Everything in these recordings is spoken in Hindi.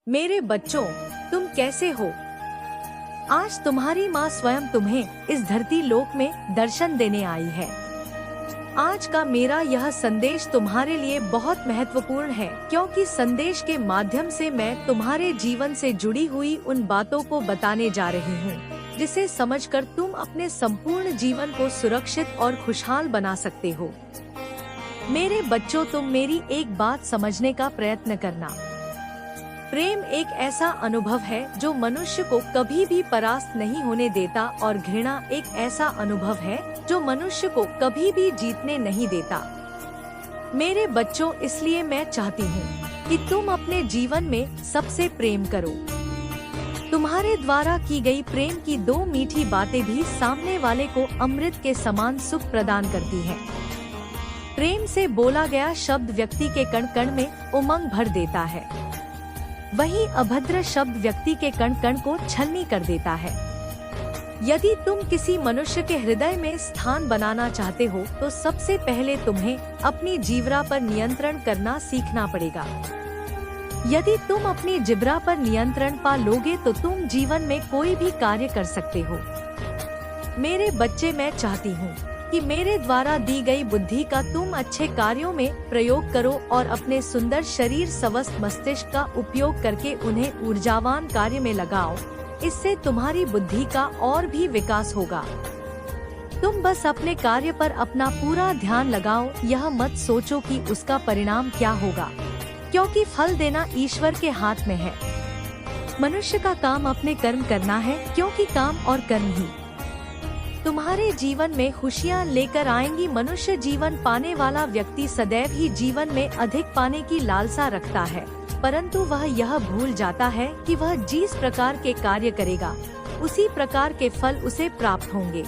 मेरे बच्चों, तुम कैसे हो? आज तुम्हारी माँ स्वयं तुम्हें इस धरती लोक में दर्शन देने आई है। आज का मेरा यह संदेश तुम्हारे लिए बहुत महत्वपूर्ण है, क्योंकि संदेश के माध्यम से मैं तुम्हारे जीवन से जुड़ी हुई उन बातों को बताने जा रही हूँ, जिसे समझकर तुम अपने संपूर्ण जीवन को सुरक्षित और खुशहाल बना सकते हो। मेरे बच्चों, तुम मेरी एक बात समझने का प्रयत्न करना। प्रेम एक ऐसा अनुभव है जो मनुष्य को कभी भी परास्त नहीं होने देता, और घृणा एक ऐसा अनुभव है जो मनुष्य को कभी भी जीतने नहीं देता। मेरे बच्चों, इसलिए मैं चाहती हूँ कि तुम अपने जीवन में सबसे प्रेम करो। तुम्हारे द्वारा की गई प्रेम की दो मीठी बातें भी सामने वाले को अमृत के समान सुख प्रदान करती हैं। प्रेम से बोला गया शब्द व्यक्ति के कण कण में उमंग भर देता है, वहीं अभद्र शब्द व्यक्ति के कण कण को छलनी कर देता है। यदि तुम किसी मनुष्य के हृदय में स्थान बनाना चाहते हो, तो सबसे पहले तुम्हें अपनी जीवरा पर नियंत्रण करना सीखना पड़ेगा। यदि तुम अपनी जिब्रा पर नियंत्रण पा लोगे तो तुम जीवन में कोई भी कार्य कर सकते हो। मेरे बच्चे, मैं चाहती हूँ कि मेरे द्वारा दी गई बुद्धि का तुम अच्छे कार्यों में प्रयोग करो और अपने सुंदर शरीर स्वस्थ मस्तिष्क का उपयोग करके उन्हें ऊर्जावान कार्य में लगाओ। इससे तुम्हारी बुद्धि का और भी विकास होगा। तुम बस अपने कार्य पर अपना पूरा ध्यान लगाओ। यह मत सोचो कि उसका परिणाम क्या होगा, क्योंकि फल देना ईश्वर के हाथ में है। मनुष्य का काम अपने कर्म करना है, क्योंकि काम और कर्म ही तुम्हारे जीवन में खुशियाँ लेकर आएंगी। मनुष्य जीवन पाने वाला व्यक्ति सदैव ही जीवन में अधिक पाने की लालसा रखता है, परंतु वह यह भूल जाता है कि वह जिस प्रकार के कार्य करेगा, उसी प्रकार के फल उसे प्राप्त होंगे।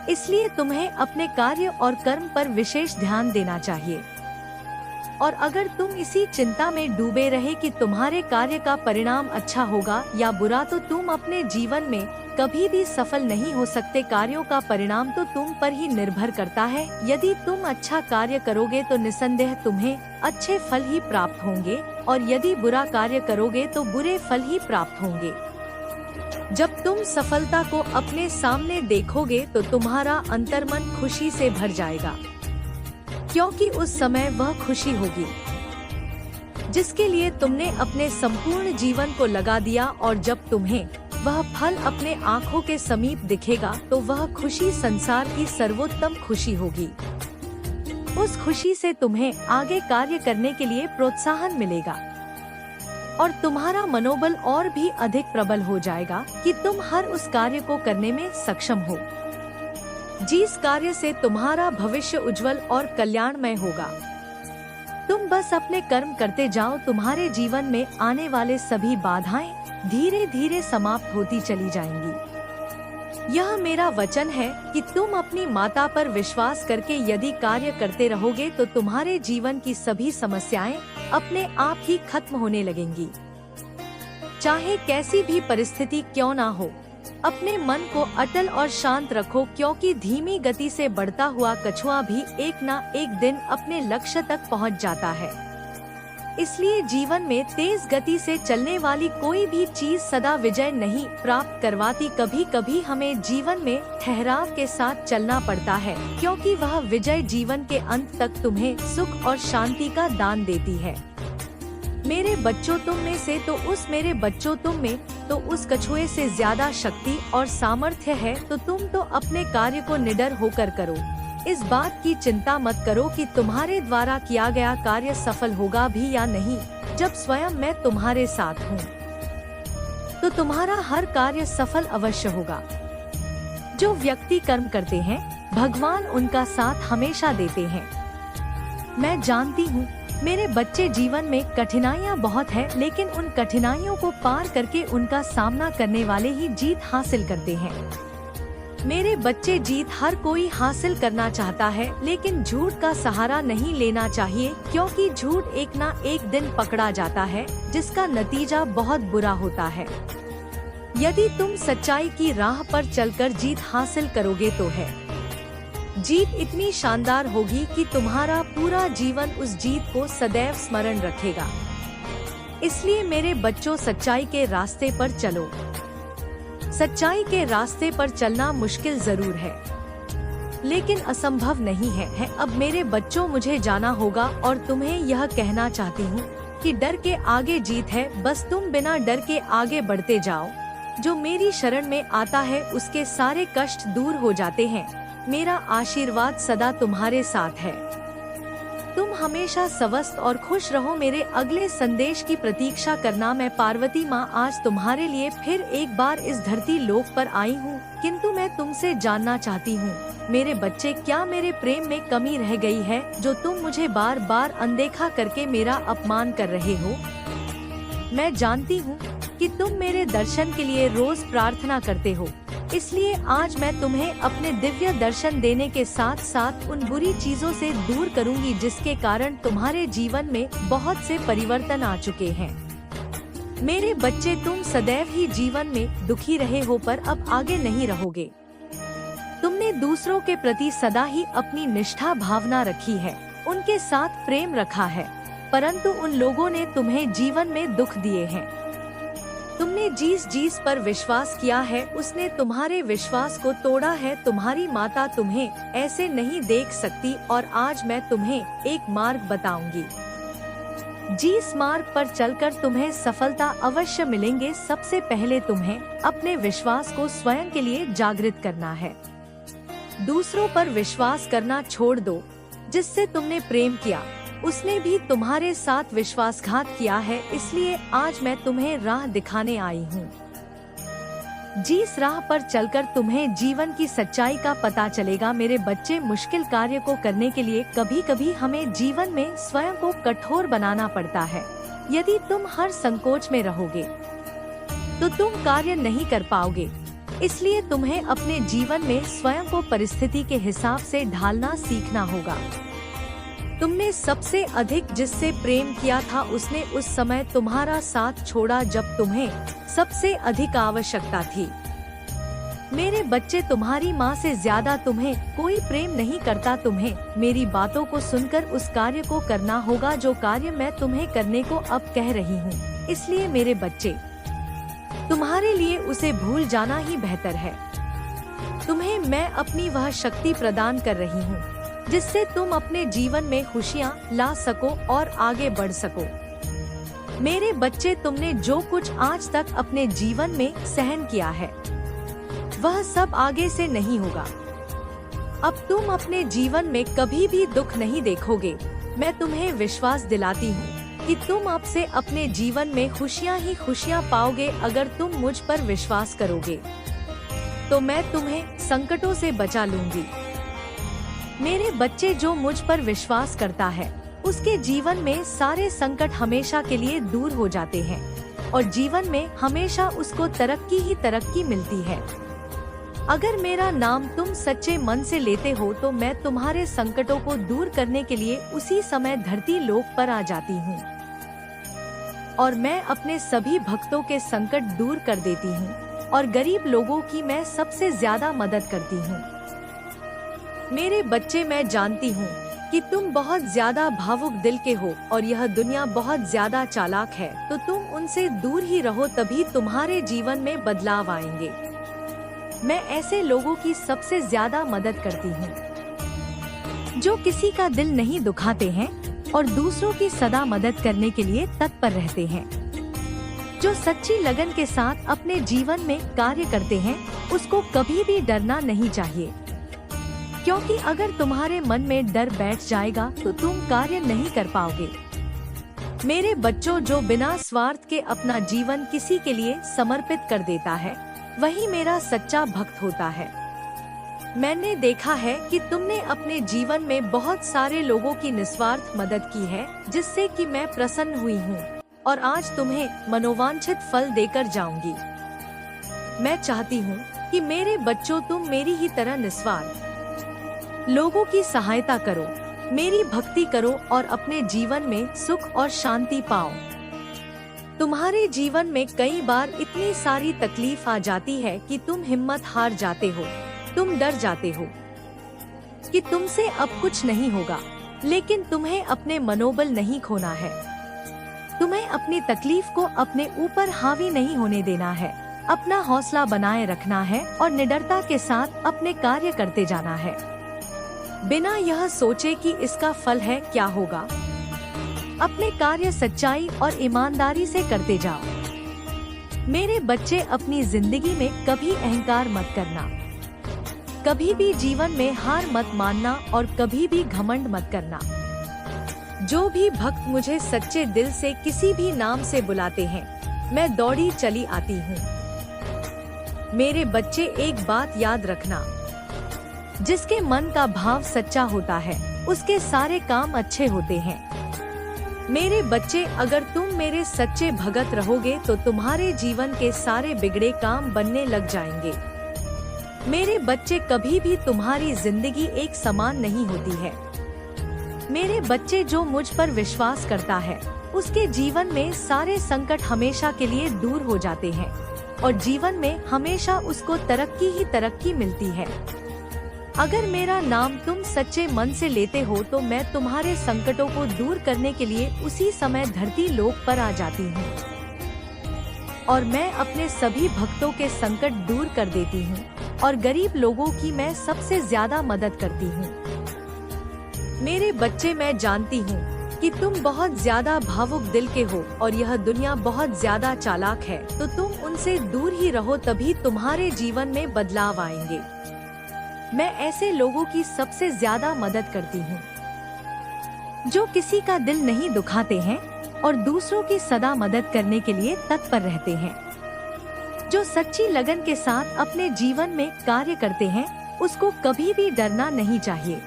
इसलिए तुम्हें अपने कार्य और कर्म पर विशेष ध्यान देना चाहिए। और अगर तुम इसी चिंता में डूबे रहे कि तुम्हारे कार्य का परिणाम अच्छा होगा या बुरा, तो तुम अपने जीवन में कभी भी सफल नहीं हो सकते। कार्यों का परिणाम तो तुम पर ही निर्भर करता है। यदि तुम अच्छा कार्य करोगे तो निसंदेह तुम्हें अच्छे फल ही प्राप्त होंगे, और यदि बुरा कार्य करोगे तो बुरे फल ही प्राप्त होंगे। जब तुम सफलता को अपने सामने देखोगे तो तुम्हारा अंतर्मन खुशी से भर जाएगा, क्योंकि उस समय वह खुशी होगी जिसके लिए तुमने अपने संपूर्ण जीवन को लगा दिया। और जब तुम्हें वह फल अपने आँखों के समीप दिखेगा तो वह खुशी संसार की सर्वोत्तम खुशी होगी। उस खुशी से तुम्हें आगे कार्य करने के लिए प्रोत्साहन मिलेगा, और तुम्हारा मनोबल और भी अधिक प्रबल हो जाएगा कि तुम हर उस कार्य को करने में सक्षम हो जिस कार्य से तुम्हारा भविष्य उज्जवल और कल्याणमय होगा। तुम बस अपने कर्म करते जाओ। तुम्हारे जीवन में आने वाले सभी बाधाएं धीरे धीरे समाप्त होती चली जाएंगी। यह मेरा वचन है कि तुम अपनी माता पर विश्वास करके यदि कार्य करते रहोगे तो तुम्हारे जीवन की सभी समस्याएं अपने आप ही खत्म होने लगेंगी। चाहे कैसी भी परिस्थिति क्यों ना हो, अपने मन को अटल और शांत रखो, क्योंकि धीमी गति से बढ़ता हुआ कछुआ भी एक ना एक दिन अपने लक्ष्य तक पहुंच जाता है। इसलिए जीवन में तेज गति से चलने वाली कोई भी चीज सदा विजय नहीं प्राप्त करवाती। कभी कभी हमें जीवन में ठहराव के साथ चलना पड़ता है, क्योंकि वह विजय जीवन के अंत तक तुम्हें सुख और शांति का दान देती है। मेरे बच्चों, तुम में से तो उस मेरे बच्चों तुम में तो उस कछुए से ज्यादा शक्ति और सामर्थ्य है, तो तुम तो अपने कार्य को निडर होकर करो। इस बात की चिंता मत करो कि तुम्हारे द्वारा किया गया कार्य सफल होगा भी या नहीं। जब स्वयं मैं तुम्हारे साथ हूँ तो तुम्हारा हर कार्य सफल अवश्य होगा। जो व्यक्ति कर्म करते हैं, भगवान उनका साथ हमेशा देते हैं। मैं जानती हूँ मेरे बच्चे, जीवन में कठिनाइयाँ बहुत है, लेकिन उन कठिनाइयों को पार करके उनका सामना करने वाले ही जीत हासिल करते हैं। मेरे बच्चे, जीत हर कोई हासिल करना चाहता है, लेकिन झूठ का सहारा नहीं लेना चाहिए, क्योंकि झूठ एक ना एक दिन पकड़ा जाता है, जिसका नतीजा बहुत बुरा होता है। यदि तुम सच्चाई की राह पर चलकर जीत हासिल करोगे तो है जीत इतनी शानदार होगी कि तुम्हारा पूरा जीवन उस जीत को सदैव स्मरण रखेगा। इसलिए मेरे बच्चों, सच्चाई के रास्ते पर चलो। सच्चाई के रास्ते पर चलना मुश्किल जरूर है, लेकिन असंभव नहीं है। अब मेरे बच्चों, मुझे जाना होगा और तुम्हें यह कहना चाहती हूँ कि डर के आगे जीत है। बस तुम बिना डर के आगे बढ़ते जाओ। जो मेरी शरण में आता है उसके सारे कष्ट दूर हो जाते हैं। मेरा आशीर्वाद सदा तुम्हारे साथ है। तुम हमेशा स्वस्थ और खुश रहो। मेरे अगले संदेश की प्रतीक्षा करना। मैं पार्वती माँ आज तुम्हारे लिए फिर एक बार इस धरती लोक पर आई हूँ, किंतु मैं तुमसे जानना चाहती हूँ मेरे बच्चे, क्या मेरे प्रेम में कमी रह गई है जो तुम मुझे बार बार अनदेखा करके मेरा अपमान कर रहे हो? मैं जानती हूँ कि तुम मेरे दर्शन के लिए रोज प्रार्थना करते हो, इसलिए आज मैं तुम्हें अपने दिव्य दर्शन देने के साथ साथ उन बुरी चीजों से दूर करूंगी जिसके कारण तुम्हारे जीवन में बहुत से परिवर्तन आ चुके हैं। मेरे बच्चे, तुम सदैव ही जीवन में दुखी रहे हो, पर अब आगे नहीं रहोगे। तुमने दूसरों के प्रति सदा ही अपनी निष्ठा भावना रखी है, उनके साथ प्रेम रखा है, परंतु उन लोगों ने तुम्हें जीवन में दुख दिए हैं। तुमने जिस पर विश्वास किया है उसने तुम्हारे विश्वास को तोड़ा है। तुम्हारी माता तुम्हें ऐसे नहीं देख सकती और आज मैं तुम्हें एक मार्ग बताऊंगी। जिस मार्ग पर चलकर तुम्हें सफलता अवश्य मिलेंगे। सबसे पहले तुम्हें अपने विश्वास को स्वयं के लिए जागृत करना है। दूसरों पर विश्वास करना छोड़ दो। जिससे तुमने प्रेम किया उसने भी तुम्हारे साथ विश्वासघात किया है, इसलिए आज मैं तुम्हें राह दिखाने आई हूँ। जिस राह पर चलकर तुम्हें जीवन की सच्चाई का पता चलेगा। मेरे बच्चे, मुश्किल कार्य को करने के लिए कभी कभी हमें जीवन में स्वयं को कठोर बनाना पड़ता है। यदि तुम हर संकोच में रहोगे तो तुम कार्य नहीं कर पाओगे। इसलिए तुम्हें अपने जीवन में स्वयं को परिस्थिति के हिसाब से ढालना सीखना होगा। तुमने सबसे अधिक जिससे प्रेम किया था उसने उस समय तुम्हारा साथ छोड़ा जब तुम्हें सबसे अधिक आवश्यकता थी। मेरे बच्चे, तुम्हारी माँ से ज्यादा तुम्हें कोई प्रेम नहीं करता। तुम्हें मेरी बातों को सुनकर उस कार्य को करना होगा जो कार्य मैं तुम्हें करने को अब कह रही हूँ। इसलिए मेरे बच्चे, तुम्हारे लिए उसे भूल जाना ही बेहतर है। तुम्हें मैं अपनी वह शक्ति प्रदान कर रही हूँ जिससे तुम अपने जीवन में खुशियाँ ला सको और आगे बढ़ सको। मेरे बच्चे, तुमने जो कुछ आज तक अपने जीवन में सहन किया है वह सब आगे से नहीं होगा। अब तुम अपने जीवन में कभी भी दुख नहीं देखोगे। मैं तुम्हें विश्वास दिलाती हूँ कि तुम अब से अपने जीवन में खुशियाँ ही खुशियाँ पाओगे। अगर तुम मुझ पर विश्वास करोगे तो मैं तुम्हें संकटों से बचा लूंगी। मेरे बच्चे, जो मुझ पर विश्वास करता है उसके जीवन में सारे संकट हमेशा के लिए दूर हो जाते हैं और जीवन में हमेशा उसको तरक्की ही तरक्की मिलती है। अगर मेरा नाम तुम सच्चे मन से लेते हो तो मैं तुम्हारे संकटों को दूर करने के लिए उसी समय धरती लोक पर आ जाती हूँ और मैं अपने सभी भक्तों के संकट दूर कर देती हूँ और गरीब लोगों की मैं सबसे ज्यादा मदद करती हूँ। मेरे बच्चे, मैं जानती हूँ कि तुम बहुत ज्यादा भावुक दिल के हो और यह दुनिया बहुत ज्यादा चालाक है, तो तुम उनसे दूर ही रहो, तभी तुम्हारे जीवन में बदलाव आएंगे। मैं ऐसे लोगों की सबसे ज्यादा मदद करती हूँ जो किसी का दिल नहीं दुखाते हैं और दूसरों की सदा मदद करने के लिए तत्पर रहते हैं। जो सच्ची लगन के साथ अपने जीवन में कार्य करते हैं उसको कभी भी डरना नहीं चाहिए, क्योंकि अगर तुम्हारे मन में डर बैठ जाएगा तो तुम कार्य नहीं कर पाओगे। मेरे बच्चों, जो बिना स्वार्थ के अपना जीवन किसी के लिए समर्पित कर देता है वही मेरा सच्चा भक्त होता है। मैंने देखा है कि तुमने अपने जीवन में बहुत सारे लोगों की निस्वार्थ मदद की है, जिससे कि मैं प्रसन्न हुई हूँ और आज तुम्हें मनोवांछित फल देकर जाऊंगी। मैं चाहती हूँ कि मेरे बच्चों, तुम मेरी ही तरह निस्वार्थ लोगों की सहायता करो, मेरी भक्ति करो और अपने जीवन में सुख और शांति पाओ। तुम्हारे जीवन में कई बार इतनी सारी तकलीफ आ जाती है कि तुम हिम्मत हार जाते हो, तुम डर जाते हो कि तुमसे अब कुछ नहीं होगा, लेकिन तुम्हें अपने मनोबल नहीं खोना है। तुम्हें अपनी तकलीफ को अपने ऊपर हावी नहीं होने देना है, अपना हौसला बनाए रखना है और निडरता के साथ अपने कार्य करते जाना है, बिना यह सोचे कि इसका फल है क्या होगा। अपने कार्य सच्चाई और ईमानदारी से करते जाओ। मेरे बच्चे, अपनी जिंदगी में कभी अहंकार मत करना, कभी भी जीवन में हार मत मानना और कभी भी घमंड मत करना। जो भी भक्त मुझे सच्चे दिल से किसी भी नाम से बुलाते हैं, मैं दौड़ी चली आती हूँ। मेरे बच्चे, एक बात याद रखना, जिसके मन का भाव सच्चा होता है उसके सारे काम अच्छे होते हैं। मेरे बच्चे, अगर तुम मेरे सच्चे भगत रहोगे तो तुम्हारे जीवन के सारे बिगड़े काम बनने लग जाएंगे। मेरे बच्चे, कभी भी तुम्हारी जिंदगी एक समान नहीं होती है। मेरे बच्चे, जो मुझ पर विश्वास करता है उसके जीवन में सारे संकट हमेशा के लिए दूर हो जाते हैं और जीवन में हमेशा उसको तरक्की ही तरक्की मिलती है। अगर मेरा नाम तुम सच्चे मन से लेते हो तो मैं तुम्हारे संकटों को दूर करने के लिए उसी समय धरती लोक पर आ जाती हूँ और मैं अपने सभी भक्तों के संकट दूर कर देती हूँ और गरीब लोगों की मैं सबसे ज्यादा मदद करती हूँ। मेरे बच्चे, मैं जानती हूँ कि तुम बहुत ज्यादा भावुक दिल के हो और यह दुनिया बहुत ज्यादा चालाक है, तो तुम उनसे दूर ही रहो, तभी तुम्हारे जीवन में बदलाव आएंगे। मैं ऐसे लोगों की सबसे ज्यादा मदद करती हूँ जो किसी का दिल नहीं दुखाते हैं और दूसरों की सदा मदद करने के लिए तत्पर रहते हैं। जो सच्ची लगन के साथ अपने जीवन में कार्य करते हैं उसको कभी भी डरना नहीं चाहिए,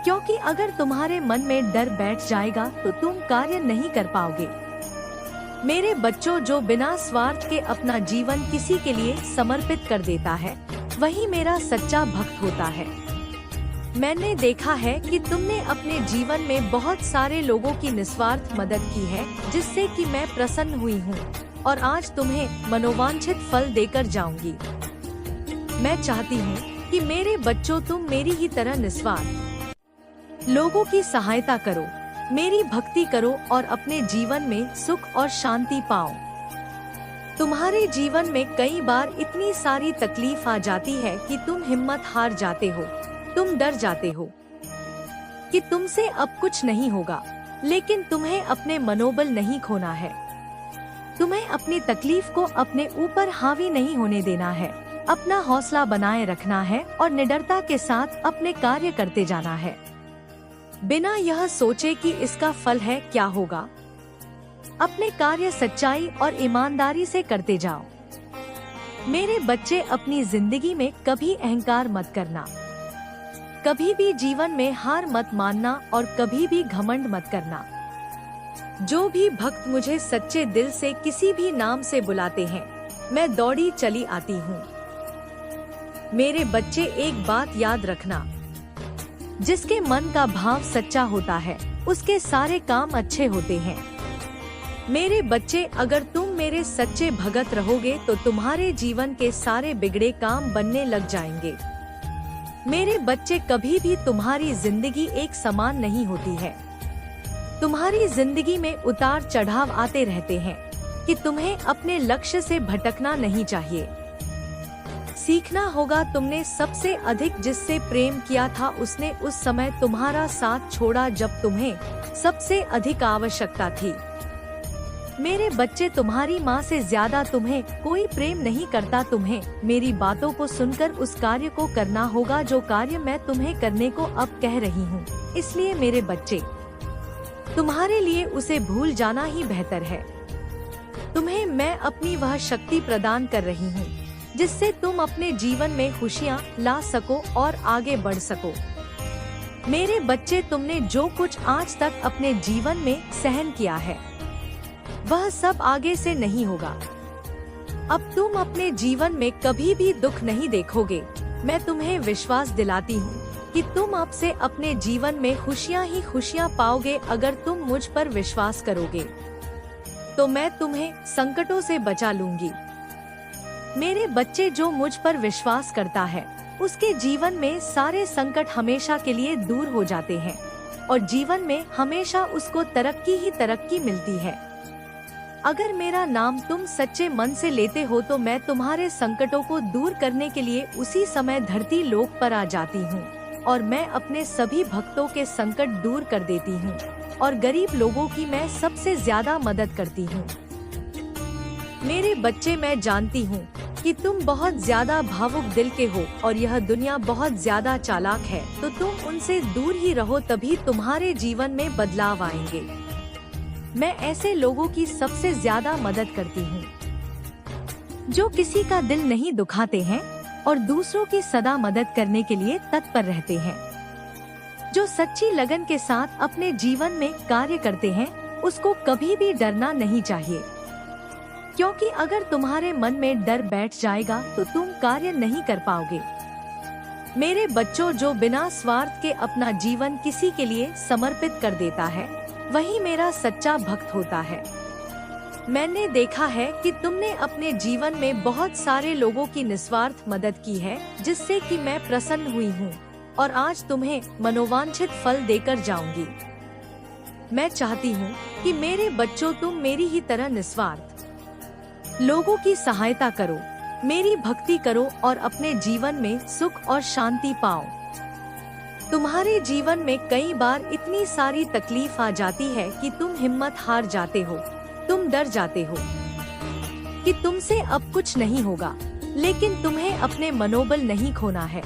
क्योंकि अगर तुम्हारे मन में डर बैठ जाएगा तो तुम कार्य नहीं कर पाओगे। मेरे बच्चों, जो बिना स्वार्थ के अपना जीवन किसी के लिए समर्पित कर देता है वही मेरा सच्चा भक्त होता है। मैंने देखा है कि तुमने अपने जीवन में बहुत सारे लोगों की निस्वार्थ मदद की है, जिससे कि मैं प्रसन्न हुई हूँ और आज तुम्हें मनोवांछित फल देकर जाऊंगी। मैं चाहती हूँ कि मेरे बच्चों, तुम मेरी ही तरह निस्वार्थ लोगों की सहायता करो, मेरी भक्ति करो और अपने जीवन में सुख और शांति पाओ। तुम्हारे जीवन में कई बार इतनी सारी तकलीफ आ जाती है कि तुम हिम्मत हार जाते हो, तुम डर जाते हो कि तुमसे अब कुछ नहीं होगा, लेकिन तुम्हें अपने मनोबल नहीं खोना है। तुम्हें अपनी तकलीफ को अपने ऊपर हावी नहीं होने देना है, अपना हौसला बनाए रखना है और निडरता के साथ अपने कार्य करते जाना है, बिना यह सोचे कि इसका फल है क्या होगा। अपने कार्य सच्चाई और ईमानदारी से करते जाओ। मेरे बच्चे, अपनी जिंदगी में कभी अहंकार मत करना, कभी भी जीवन में हार मत मानना और कभी भी घमंड मत करना। जो भी भक्त मुझे सच्चे दिल से किसी भी नाम से बुलाते हैं, मैं दौड़ी चली आती हूँ। मेरे बच्चे, एक बात याद रखना, जिसके मन का भाव सच्चा होता है उसके सारे काम अच्छे होते हैं। मेरे बच्चे, अगर तुम मेरे सच्चे भगत रहोगे तो तुम्हारे जीवन के सारे बिगड़े काम बनने लग जाएंगे। मेरे बच्चे, कभी भी तुम्हारी जिंदगी एक समान नहीं होती है। तुम्हारी जिंदगी में उतार चढ़ाव आते रहते हैं कि तुम्हें अपने लक्ष्य से भटकना नहीं चाहिए। सीखना होगा, तुमने सबसे अधिक जिससे प्रेम किया था उसने उस समय तुम्हारा साथ छोड़ा जब तुम्हें सबसे अधिक आवश्यकता थी। मेरे बच्चे, तुम्हारी माँ से ज्यादा तुम्हें कोई प्रेम नहीं करता। तुम्हें मेरी बातों को सुनकर उस कार्य को करना होगा जो कार्य मैं तुम्हें करने को अब कह रही हूँ। इसलिए मेरे बच्चे, तुम्हारे लिए उसे भूल जाना ही बेहतर है। तुम्हें मैं अपनी वह शक्ति प्रदान कर रही हूँ जिससे तुम अपने जीवन में खुशियाँ ला सको और आगे बढ़ सको। मेरे बच्चे, तुमने जो कुछ आज तक अपने जीवन में सहन किया है वह सब आगे से नहीं होगा। अब तुम अपने जीवन में कभी भी दुख नहीं देखोगे। मैं तुम्हें विश्वास दिलाती हूँ कि तुम अब से अपने जीवन में खुशियाँ ही खुशियाँ पाओगे। अगर तुम मुझ पर विश्वास करोगे तो मैं तुम्हें संकटों से बचा लूंगी। मेरे बच्चे, जो मुझ पर विश्वास करता है उसके जीवन में सारे संकट हमेशा के लिए दूर हो जाते हैं और जीवन में हमेशा उसको तरक्की ही तरक्की मिलती है। अगर मेरा नाम तुम सच्चे मन से लेते हो तो मैं तुम्हारे संकटों को दूर करने के लिए उसी समय धरती लोक पर आ जाती हूँ और मैं अपने सभी भक्तों के संकट दूर कर देती हूँ और गरीब लोगों की मैं सबसे ज्यादा मदद करती हूँ। मेरे बच्चे, मैं जानती हूँ कि तुम बहुत ज्यादा भावुक दिल के हो और यह दुनिया बहुत ज्यादा चालाक है, तो तुम उनसे दूर ही रहो, तभी तुम्हारे जीवन में बदलाव आएंगे। मैं ऐसे लोगों की सबसे ज्यादा मदद करती हूँ जो किसी का दिल नहीं दुखाते हैं और दूसरों की सदा मदद करने के लिए तत्पर रहते हैं। जो सच्ची लगन के साथ अपने जीवन में कार्य करते हैं, उसको कभी भी डरना नहीं चाहिए, क्योंकि अगर तुम्हारे मन में डर बैठ जाएगा तो तुम कार्य नहीं कर पाओगे। मेरे बच्चों, जो बिना स्वार्थ के अपना जीवन किसी के लिए समर्पित कर देता है, वही मेरा सच्चा भक्त होता है। मैंने देखा है कि तुमने अपने जीवन में बहुत सारे लोगों की निस्वार्थ मदद की है, जिससे कि मैं प्रसन्न हुई हूँ और आज तुम्हें मनोवांछित फल देकर जाऊंगी। मैं चाहती हूँ कि मेरे बच्चों, तुम मेरी ही तरह निस्वार्थ लोगों की सहायता करो, मेरी भक्ति करो और अपने जीवन में सुख और शांति पाओ। तुम्हारे जीवन में कई बार इतनी सारी तकलीफ आ जाती है कि तुम हिम्मत हार जाते हो, तुम डर जाते हो कि तुमसे अब कुछ नहीं होगा, लेकिन तुम्हें अपने मनोबल नहीं खोना है।